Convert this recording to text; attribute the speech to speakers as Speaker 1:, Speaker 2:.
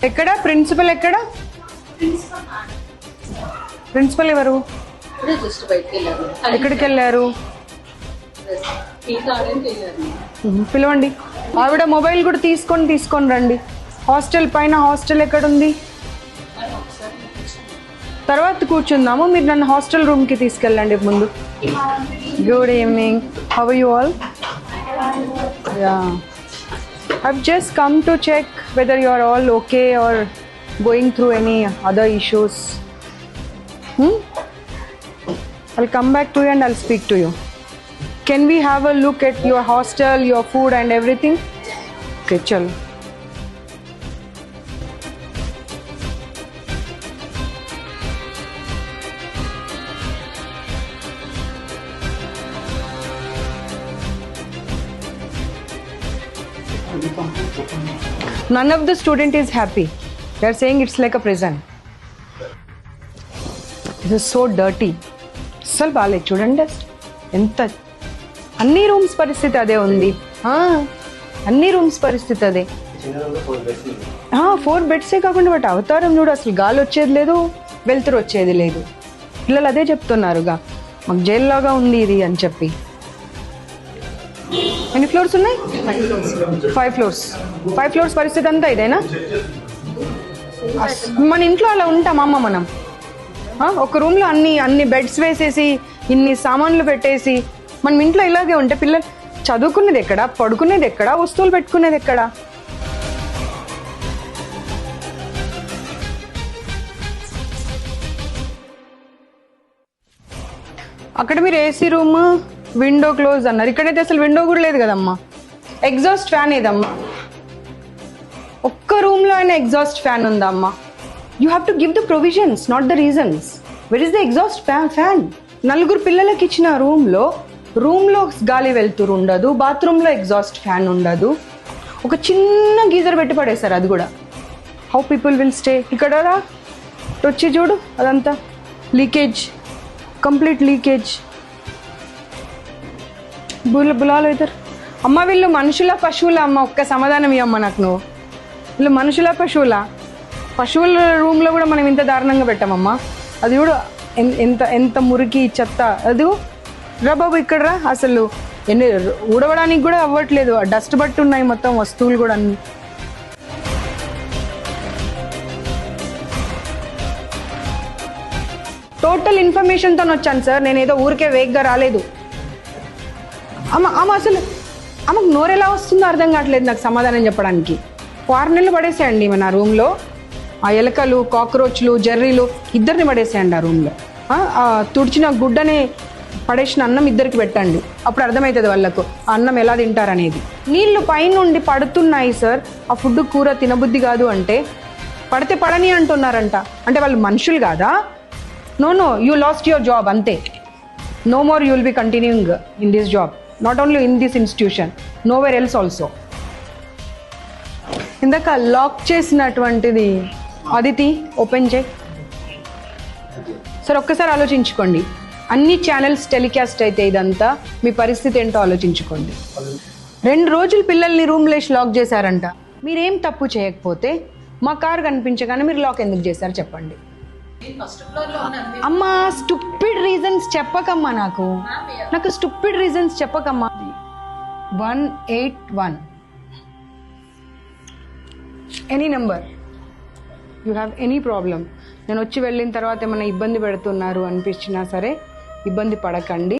Speaker 1: ఎక్కడ ప్రిన్సిపల్ ఎక్కడ? ప్రిన్సిపల్ ఎవరు? ఎక్కడికి వెళ్ళారు? పిలవండి. ఆవిడ మొబైల్ కూడా తీసుకొని రండి. హాస్టల్ పైన హాస్టల్ ఎక్కడుంది? తర్వాత కూర్చుందాము. మీరు నన్ను హాస్టల్ రూమ్కి తీసుకెళ్ళండి ముందు. Good evening. How are you all? I've just come to check whether you are all okay or going through any other issues. I'll come back to you and I'll speak to you. Can we have a look at your hostel, your food and everything? Okay, chalo. None of the student is happy. They are saying it's like a prison. This is so dirty. అసలు బాగాలేదు చూడండి. ఎంత అన్ని rooms పరిస్థితి అదే ఉంది. అన్ని rooms పరిస్థితి అదే. 4 బెడ్సే కాకుండా వాటి అవతారం చూడు. అసలు గాలి వచ్చేది లేదు, వెలుతురు వచ్చేది లేదు. పిల్లలు అదే చెప్తున్నారుగా, మాకు జైల్లాగా ఉంది ఇది అని చెప్పి. ఎన్ని ఫ్లోర్స్ ఉన్నాయి? 5 ఫ్లోర్స్. 5 ఫ్లోర్స్ పరిస్థితి అంతా ఇదేనా? మన ఇంట్లో అలా ఉంటామమ్మ మనం. ఒక రూమ్లో అన్ని బెడ్స్ వేసేసి ఇన్ని సామాన్లు పెట్టేసి మనం ఇంట్లో ఇలాగే ఉంటే పిల్లలు చదువుకునేది ఎక్కడ, పడుకునేది ఎక్కడ, వస్తువులు పెట్టుకునేది ఎక్కడ? అక్కడ మీరు ఏసీ రూమ్, విండో క్లోజ్ అన్నారు. ఇక్కడైతే అసలు విండో కూడా లేదు కదమ్మా. ఎగ్జాస్ట్ ఫ్యాన్ ఏదమ్మా? ఒక్క రూమ్లో అయినా ఎగ్జాస్ట్ ఫ్యాన్ ఉందమ్మా? You have to give the provisions, not the reasons. Where is the exhaust fan? 4 పిల్లలకి ఇచ్చిన రూమ్లో గాలి వెళ్తురు ఉండదు, బాత్రూంలో ఎగ్జాస్ట్ ఫ్యాన్ ఉండదు. ఒక చిన్న గీజర్ పెట్టి పడేశారు, అది కూడా. How people will stay? ఇక్కడ వచ్చి చూడు, అదంతా లీకేజ్, కంప్లీట్ లీకేజ్. బులాలు ఇద్దరు. అమ్మ వీళ్ళు మనుషుల పశువుల? అమ్మ ఒక్క సమాధానం ఇవ్వమ్మ నాకు నువ్వు. వీళ్ళు మనుషుల పశువుల రూమ్లో కూడా మనం ఇంత దారుణంగా పెట్టామమ్మా. అది కూడా ఎంత మురికి చెత్త. అది రా బాబు ఇక్కడ రా. అసలు ఊడవడానికి కూడా అవ్వట్లేదు. డస్ట్ బట్టి ఉన్నాయి మొత్తం వస్తువులు కూడా అన్ని. టోటల్ ఇన్ఫర్మేషన్తో వచ్చాను సార్, నేను ఏదో ఊరికే వేగ్గా రాలేదు. అమ్మ అసలు ఆమెకు నోరెలా వస్తుందో అర్థం కావట్లేదు నాకు సమాధానం చెప్పడానికి. 6 నెలలు పడేసేయండి మన రూమ్లో. ఆ ఎలకలు, కాక్రోచ్లు, జర్రీలు ఇద్దరిని పడేసేయండి ఆ రూమ్లో. తుడిచిన గుడ్డని పడేసిన అన్నం ఇద్దరికి పెట్టండి. అప్పుడు అర్థమవుతుంది వాళ్ళకు ఆ అన్నం ఎలా తింటారనేది. నీళ్లు పైనుండి పడుతున్నాయి సార్. ఆ ఫుడ్ కూర తినబుద్ధి కాదు అంటే పడితే పడని అంటున్నారంట. అంటే వాళ్ళు మనుషులు కాదా? No, you lost your job అంతే. No more you will be continuing in this job. Not only in this institution, nowhere else also. ఇందాక లాక్ చేసినటువంటిది అదితి ఓపెన్ చేయి సార్. ఒక్కసారి ఆలోచించుకోండి. అన్ని ఛానల్స్ టెలికాస్ట్ అయితే ఇదంతా మీ పరిస్థితి ఏంటో ఆలోచించుకోండి. 2 రోజులు పిల్లల్ని రూమ్లో వేసి లాక్ చేశారంట. మీరేం తప్పు చేయకపోతే మా కారు కనిపించగానే మీరు లాక్ ఎందుకు చేశారు చెప్పండి. అమ్మా స్టూపిడ్ రీజన్స్ చెప్పకమ్మా. నాకు స్టూపిడ్ రీజన్స్ చెప్పకమ్మా. 181 any number. You have any problem. నేను వచ్చి వెళ్ళిన తర్వాత ఏమైనా ఇబ్బంది పెడుతున్నారు అనిపించినా సరే ఇబ్బంది పడకండి.